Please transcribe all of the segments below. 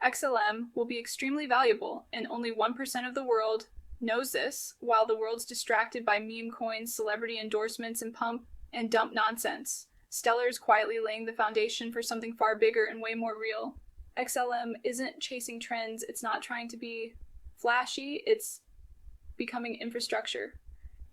XLM will be extremely valuable, and only 1% of the world knows this, while the world's distracted by meme coins, celebrity endorsements, and pump and dump nonsense. Stellar is quietly laying the foundation for something far bigger and way more real. XLM isn't chasing trends, it's not trying to be flashy, it's becoming infrastructure.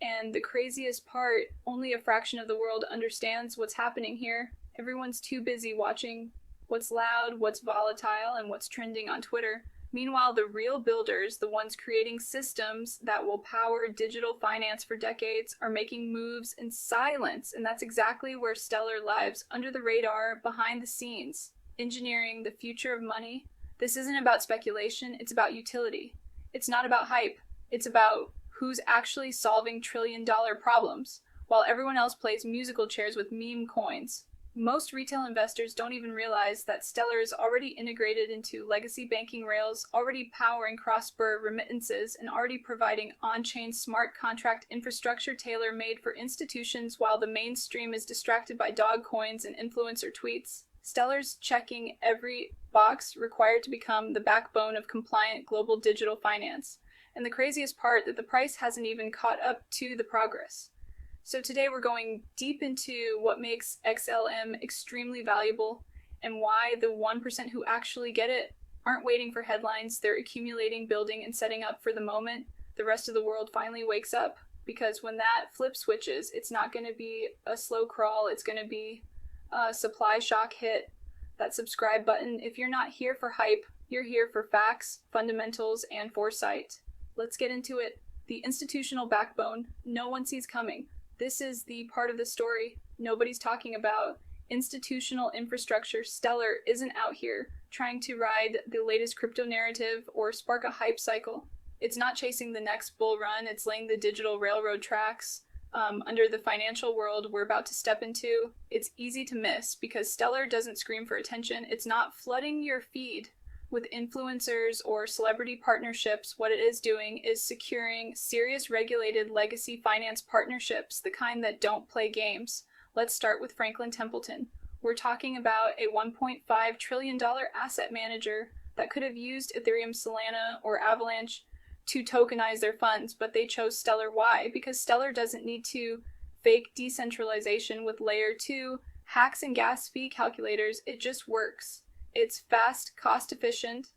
And the craziest part, only a fraction of the world understands what's happening here. Everyone's too busy watching what's loud, what's volatile, and what's trending on Twitter. Meanwhile, the real builders, the ones creating systems that will power digital finance for decades, are making moves in silence. And that's exactly where Stellar lives, under the radar, behind the scenes, engineering the future of money. This isn't about speculation, it's about utility. It's not about hype, it's about who's actually solving trillion-dollar problems, while everyone else plays musical chairs with meme coins. Most retail investors don't even realize that Stellar is already integrated into legacy banking rails, already powering cross-border remittances, and already providing on-chain smart contract infrastructure tailor-made for institutions while the mainstream is distracted by dog coins and influencer tweets. Stellar's checking every box required to become the backbone of compliant global digital finance. And the craziest part, that the price hasn't even caught up to the progress. So today we're going deep into what makes XLM extremely valuable and why the 1% who actually get it aren't waiting for headlines. They're accumulating, building, and setting up for the moment the rest of the world finally wakes up. Because when that flip switches, it's not going to be a slow crawl. It's going to be a supply shock hit. That subscribe button. If you're not here for hype, you're here for facts, fundamentals, and foresight. Let's get into it. The institutional backbone, no one sees coming. This is the part of the story nobody's talking about. Institutional infrastructure. Stellar isn't out here trying to ride the latest crypto narrative or spark a hype cycle. It's not chasing the next bull run, it's laying the digital railroad tracks. Under the financial world we're about to step into, it's easy to miss because Stellar doesn't scream for attention. It's not flooding your feed with influencers or celebrity partnerships. What it is doing is securing serious regulated legacy finance partnerships, the kind that don't play games. Let's start with Franklin Templeton. We're talking about a $1.5 trillion asset manager that could have used Ethereum, Solana, or Avalanche to tokenize their funds, but they chose Stellar. Why? Because Stellar doesn't need to fake decentralization with layer 2 hacks and gas fee calculators. It just works. It's fast, cost-efficient,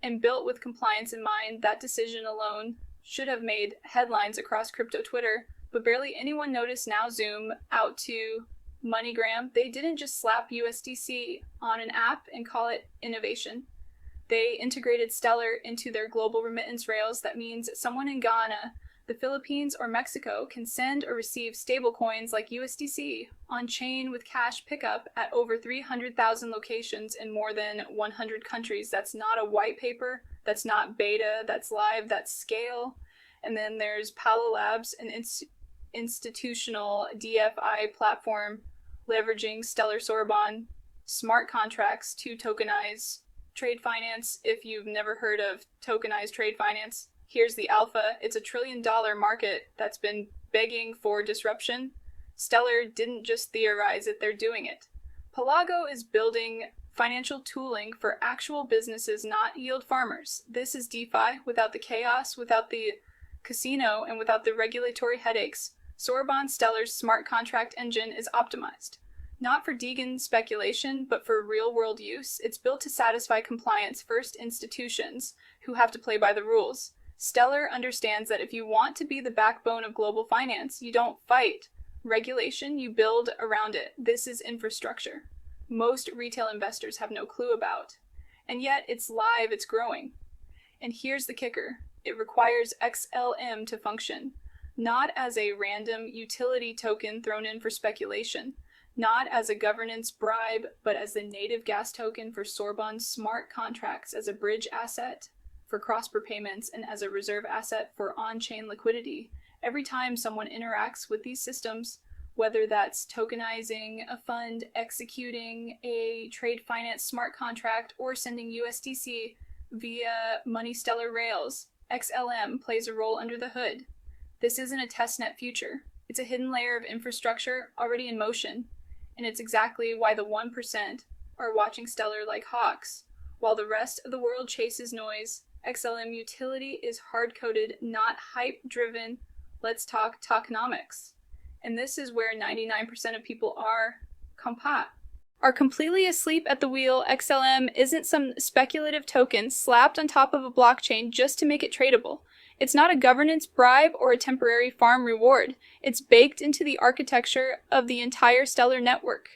and built with compliance in mind. That decision alone should have made headlines across crypto Twitter, but barely anyone noticed. Now zoom out to MoneyGram. They didn't just slap USDC on an app and call it innovation. They integrated Stellar into their global remittance rails. That means someone in Ghana, the Philippines, or Mexico can send or receive stablecoins like USDC on-chain with cash pickup at over 300,000 locations in more than 100 countries. That's not a white paper, that's not beta, that's live, that's scale. And then there's Palo Labs, an institutional DeFi platform leveraging Stellar Sorbonne smart contracts to tokenize trade finance. If you've never heard of tokenized trade finance, here's the alpha. It's a $1 trillion market that's been begging for disruption. Stellar didn't just theorize it, they're doing it. Pelago is building financial tooling for actual businesses, not yield farmers. This is DeFi without the chaos, without the casino, and without the regulatory headaches. Sorbonne Stellar's smart contract engine is optimized. Not for Deegan speculation, but for real-world use. It's built to satisfy compliance-first institutions who have to play by the rules. Stellar understands that if you want to be the backbone of global finance, you don't fight regulation, you build around it. This is infrastructure most retail investors have no clue about. And yet it's live, it's growing. And here's the kicker. It requires XLM to function, not as a random utility token thrown in for speculation, not as a governance bribe, but as the native gas token for Sorbonne's smart contracts, as a bridge asset for cross-border payments, and as a reserve asset for on-chain liquidity. Every time someone interacts with these systems, whether that's tokenizing a fund, executing a trade finance smart contract, or sending USDC via Money Stellar rails, XLM plays a role under the hood. This isn't a testnet future. It's a hidden layer of infrastructure already in motion, and it's exactly why the 1% are watching Stellar like hawks. While the rest of the world chases noise, XLM utility is hard-coded, not hype-driven. Let's talk tokenomics. And this is where 99% of people are completely asleep at the wheel. XLM isn't some speculative token slapped on top of a blockchain just to make it tradable. It's not a governance bribe or a temporary farm reward. It's baked into the architecture of the entire Stellar network.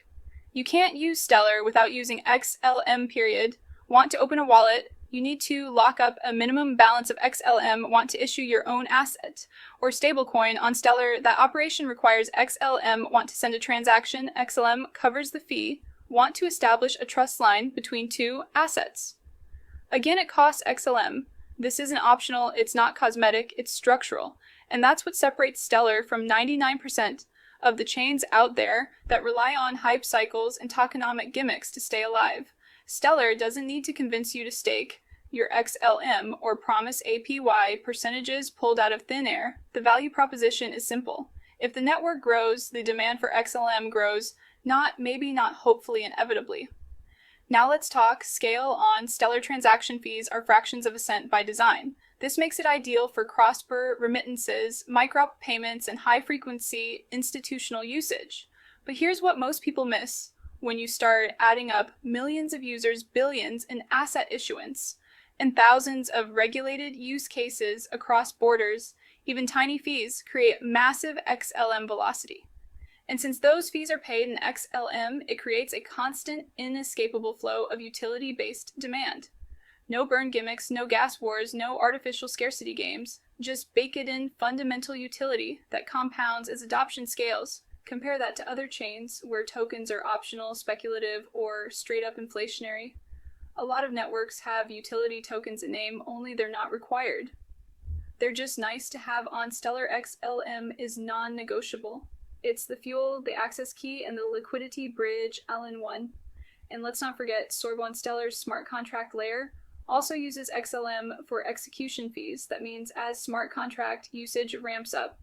You can't use Stellar without using XLM period. Want to open a wallet? You need to lock up a minimum balance of XLM. Want to issue your own asset or stablecoin on Stellar? That operation requires XLM. Want to send a transaction? XLM covers the fee. Want to establish a trust line between two assets? Again, it costs XLM. This isn't optional, it's not cosmetic, it's structural. And that's what separates Stellar from 99% of the chains out there that rely on hype cycles and tokenomic gimmicks to stay alive. Stellar doesn't need to convince you to stake your XLM or promise APY percentages pulled out of thin air. The value proposition is simple. If the network grows, the demand for XLM grows, maybe not hopefully, inevitably. Now let's talk scale on Stellar. Transaction fees are fractions of a cent by design. This makes it ideal for cross-border remittances, micro-payments, and high-frequency institutional usage. But here's what most people miss when you start adding up millions of users, billions in asset issuance, and thousands of regulated use cases across borders. Even tiny fees create massive XLM velocity. And since those fees are paid in XLM, it creates a constant, inescapable flow of utility-based demand. No burn gimmicks, no gas wars, no artificial scarcity games. Just bake it in fundamental utility that compounds as adoption scales. Compare that to other chains where tokens are optional, speculative, or straight-up inflationary. A lot of networks have utility tokens in name, only they're not required. They're just nice to have on Stellar. XLM is non-negotiable. It's the fuel, the access key, and the liquidity bridge all in one. And let's not forget, Sorbonne Stellar's smart contract layer also uses XLM for execution fees. That means as smart contract usage ramps up,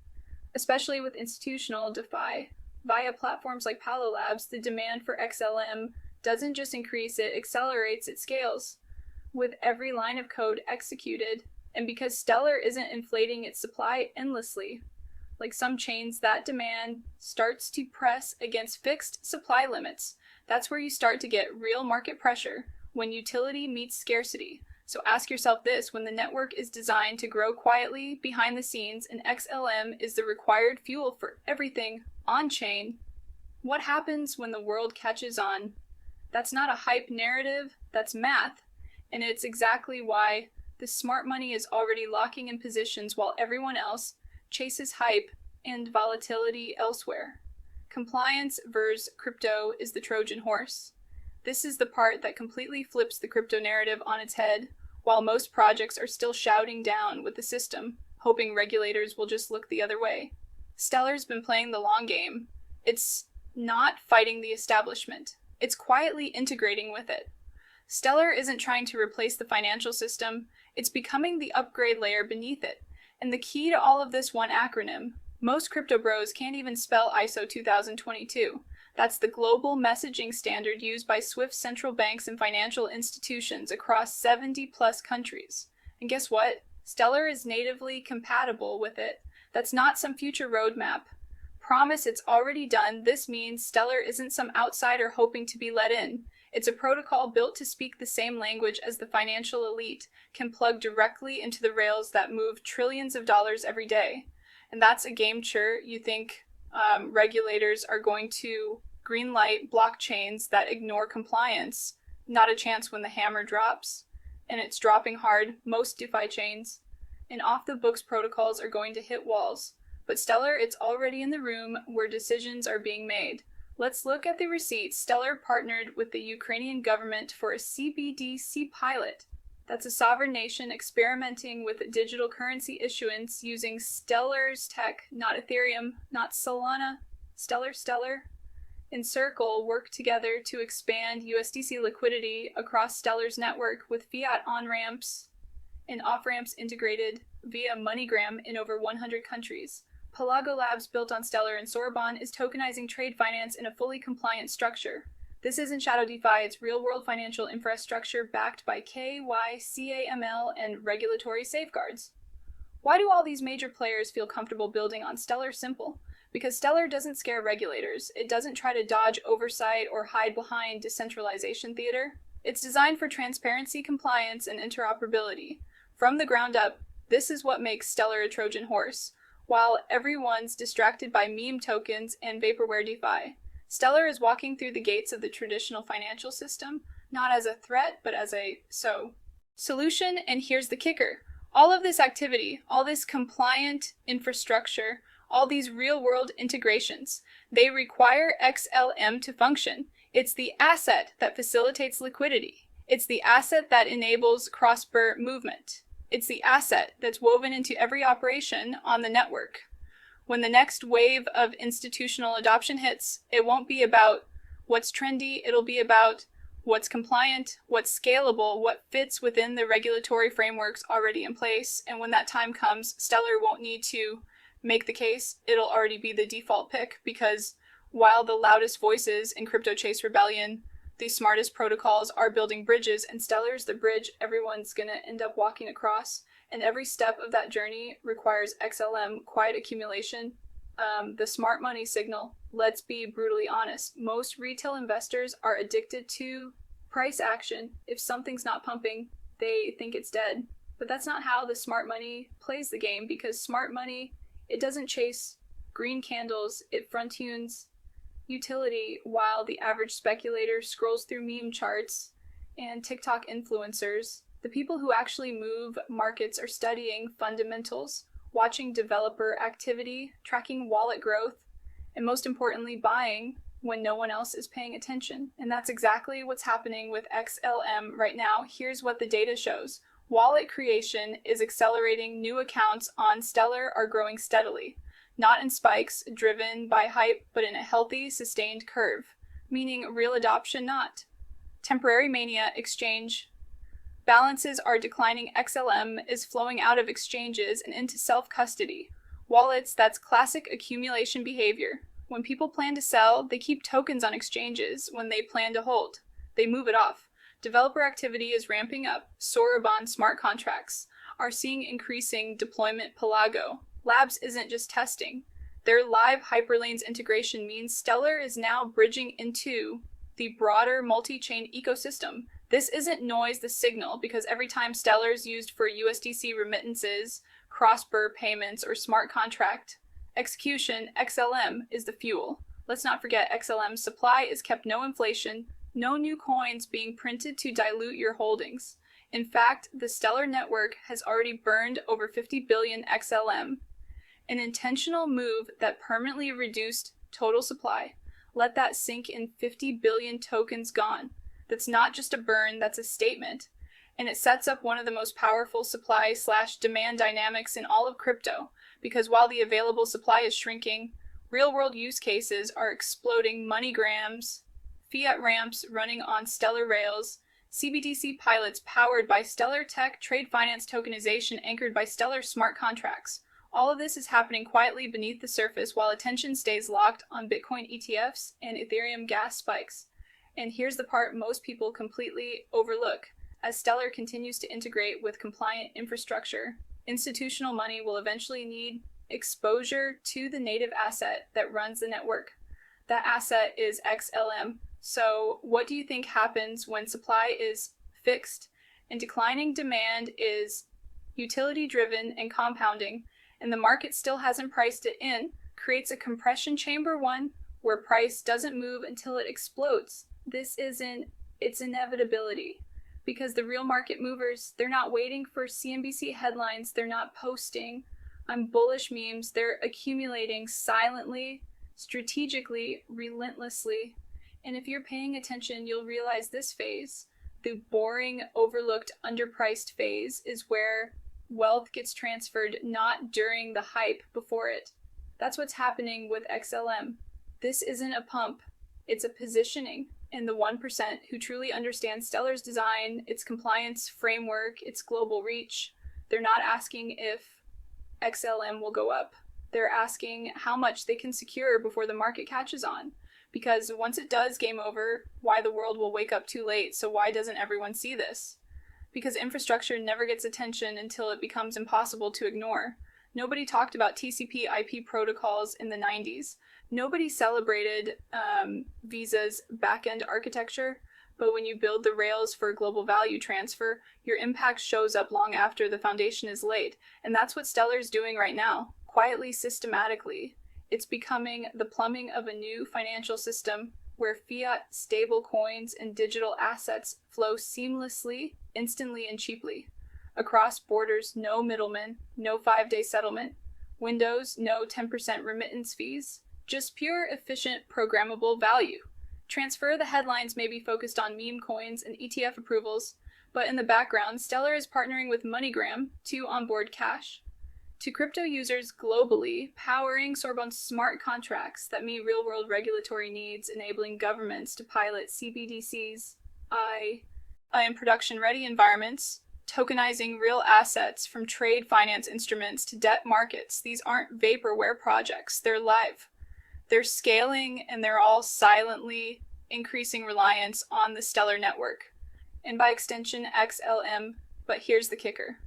especially with institutional DeFi, via platforms like Palo Labs, the demand for XLM doesn't just increase, it accelerates, it scales with every line of code executed. And because Stellar isn't inflating its supply endlessly, like some chains, that demand starts to press against fixed supply limits. That's where you start to get real market pressure, when utility meets scarcity. So ask yourself this: when the network is designed to grow quietly behind the scenes and XLM is the required fuel for everything on-chain, what happens when the world catches on? That's not a hype narrative, that's math. And it's exactly why the smart money is already locking in positions while everyone else chases hype and volatility elsewhere. Compliance versus crypto is the Trojan horse. This is the part that completely flips the crypto narrative on its head, while most projects are still shouting down with the system, hoping regulators will just look the other way. Stellar's been playing the long game. It's not fighting the establishment. It's quietly integrating with it. Stellar isn't trying to replace the financial system. It's becoming the upgrade layer beneath it. And the key to all of this one acronym. Most crypto bros can't even spell ISO 2022. That's the global messaging standard used by SWIFT central banks and financial institutions across 70 plus countries. And guess what? Stellar is natively compatible with it. That's not some future roadmap. Promise it's already done. This means Stellar isn't some outsider hoping to be let in. It's a protocol built to speak the same language as the financial elite, can plug directly into the rails that move trillions of dollars every day. And that's a game changer. You think regulators are going to greenlight blockchains that ignore compliance? Not a chance when the hammer drops. And it's dropping hard, most DeFi chains. And off-the-books protocols are going to hit walls. But Stellar, it's already in the room where decisions are being made. Let's look at the receipts. Stellar partnered with the Ukrainian government for a CBDC pilot. That's a sovereign nation experimenting with digital currency issuance using Stellar's tech, not Ethereum, not Solana. Stellar. And Circle work together to expand USDC liquidity across Stellar's network with fiat on-ramps and off-ramps integrated via MoneyGram in over 100 countries. Pelago Labs, built on Stellar and Sorbonne, is tokenizing trade finance in a fully compliant structure. This isn't shadow DeFi, it's real-world financial infrastructure backed by KYC, and regulatory safeguards. Why do all these major players feel comfortable building on Stellar? Simple. Because Stellar doesn't scare regulators. It doesn't try to dodge oversight or hide behind decentralization theater. It's designed for transparency, compliance, and interoperability. From the ground up, this is what makes Stellar a Trojan horse. While everyone's distracted by meme tokens and vaporware DeFi, Stellar is walking through the gates of the traditional financial system, not as a threat, but as a solution. And here's the kicker. All of this activity, all this compliant infrastructure, all these real-world integrations, they require XLM to function. It's the asset that facilitates liquidity. It's the asset that enables cross-border movement. It's the asset that's woven into every operation on the network. When the next wave of institutional adoption hits, it won't be about what's trendy, it'll be about what's compliant, what's scalable, what fits within the regulatory frameworks already in place. And when that time comes, Stellar won't need to make the case, it'll already be the default pick, because while the loudest voices in crypto chase rebellion, the smartest protocols are building bridges, and Stellar's the bridge everyone's gonna end up walking across. And every step of that journey requires XLM, quiet accumulation, the smart money signal. Let's be brutally honest. Most retail investors are addicted to price action. If something's not pumping, they think it's dead. But that's not how the smart money plays the game, because smart money, it doesn't chase green candles, it front-tunes utility, while the average speculator scrolls through meme charts and TikTok influencers. The people who actually move markets are studying fundamentals, watching developer activity, tracking wallet growth, and most importantly, buying when no one else is paying attention. And that's exactly what's happening with XLM right now. Here's what the data shows. Wallet creation is accelerating. New accounts on Stellar are growing steadily, not in spikes driven by hype, but in a healthy, sustained curve, meaning real adoption, not temporary mania. Exchange balances are declining. XLM is flowing out of exchanges and into self-custody wallets. That's classic accumulation behavior. When people plan to sell, they keep tokens on exchanges. When they plan to hold, they move it off. Developer activity is ramping up. Sorobon smart contracts are seeing increasing deployment. Pelago Labs isn't just testing. Their live hyperlanes integration means Stellar is now bridging into the broader multi-chain ecosystem. This isn't noise, the signal, because every time Stellar is used for USDC remittances, cross-border payments, or smart contract execution, XLM is the fuel. Let's not forget, XLM's supply is kept. No inflation, no new coins being printed to dilute your holdings. In fact, the Stellar network has already burned over 50 billion XLM, an intentional move that permanently reduced total supply. Let that sink in. 50 billion tokens gone. That's not just a burn, that's a statement. And it sets up one of the most powerful supply/demand dynamics in all of crypto, because while the available supply is shrinking, real-world use cases are exploding. MoneyGrams, fiat ramps running on Stellar rails, CBDC pilots powered by Stellar tech, trade finance tokenization anchored by Stellar smart contracts. All of this is happening quietly beneath the surface while attention stays locked on Bitcoin ETFs and Ethereum gas spikes. And here's the part most people completely overlook. As Stellar continues to integrate with compliant infrastructure, institutional money will eventually need exposure to the native asset that runs the network. That asset is XLM. So what do you think happens when supply is fixed and declining demand is utility-driven and compounding, and the market still hasn't priced it in? Creates a compression chamber, one where price doesn't move until it explodes. It's inevitability. Because the real market movers, they're not waiting for CNBC headlines, they're not posting I'm bullish memes, they're accumulating silently, strategically, relentlessly. And if you're paying attention, you'll realize this phase, the boring, overlooked, underpriced phase, is where wealth gets transferred, not during the hype before it. That's what's happening with XLM. This isn't a pump, it's a positioning. And the 1% who truly understand Stellar's design, its compliance framework, its global reach, they're not asking if XLM will go up. They're asking how much they can secure before the market catches on. Because once it does game over, why the world will wake up too late, so why doesn't everyone see this? Because infrastructure never gets attention until it becomes impossible to ignore. Nobody talked about TCP/IP protocols in the 90s. Nobody celebrated Visa's back-end architecture, but when you build the rails for global value transfer, your impact shows up long after the foundation is laid. And that's what Stellar's doing right now, quietly, systematically. It's becoming the plumbing of a new financial system where fiat, stable coins, and digital assets flow seamlessly, instantly, and cheaply. Across borders, no middlemen, no 5-day settlement, windows, no 10% remittance fees, just pure, efficient, programmable value. Transfer the headlines may be focused on meme coins and ETF approvals, but in the background, Stellar is partnering with MoneyGram to onboard cash. To crypto users globally, powering Sorbonne's smart contracts that meet real-world regulatory needs, enabling governments to pilot CBDCs, in production-ready environments, tokenizing real assets from trade finance instruments to debt markets. These aren't vaporware projects, they're live. They're scaling, and they're all silently increasing reliance on the Stellar network, and by extension XLM. But here's the kicker.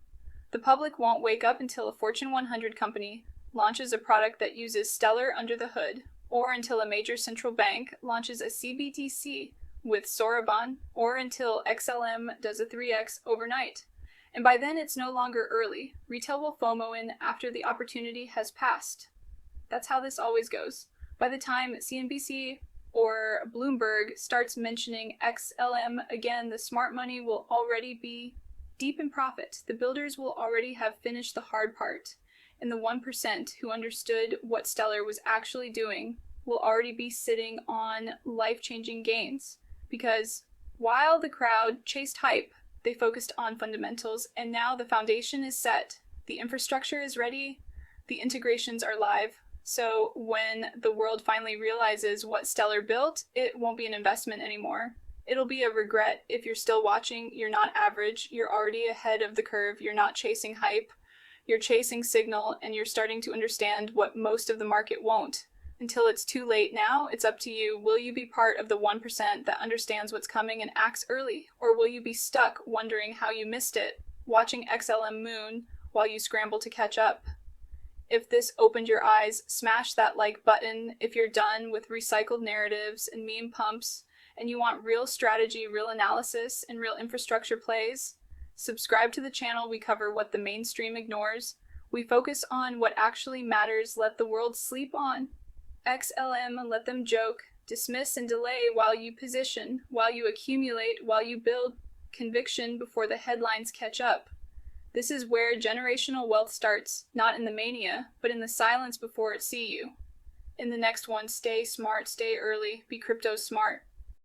The public won't wake up until a Fortune 100 company launches a product that uses Stellar under the hood, or until a major central bank launches a CBDC with Sorbonne, or until XLM does a 3x overnight. And by then it's no longer early. Retail will FOMO in after the opportunity has passed. That's how this always goes. By the time CNBC or Bloomberg starts mentioning XLM again, the smart money will already be deep in profit. The builders will already have finished the hard part, and the 1% who understood what Stellar was actually doing will already be sitting on life-changing gains. Because while the crowd chased hype, they focused on fundamentals, and now the foundation is set. The infrastructure is ready, the integrations are live. So when the world finally realizes what Stellar built, it won't be an investment anymore. It'll be a regret. If you're still watching, you're not average, you're already ahead of the curve, you're not chasing hype, you're chasing signal, and you're starting to understand what most of the market won't. Until it's too late now, it's up to you. Will you be part of the 1% that understands what's coming and acts early? Or will you be stuck wondering how you missed it, watching XLM Moon while you scramble to catch up? If this opened your eyes, smash that like button. If you're done with recycled narratives and meme pumps, and you want real strategy, real analysis, and real infrastructure plays, subscribe to the channel. We cover what the mainstream ignores. We focus on what actually matters. Let the world sleep on XLM, let them joke, dismiss and delay while you position, while you accumulate, while you build conviction before the headlines catch up. This is where generational wealth starts, not in the mania, but in the silence before it see you. In the next one, stay smart, stay early, be crypto smart.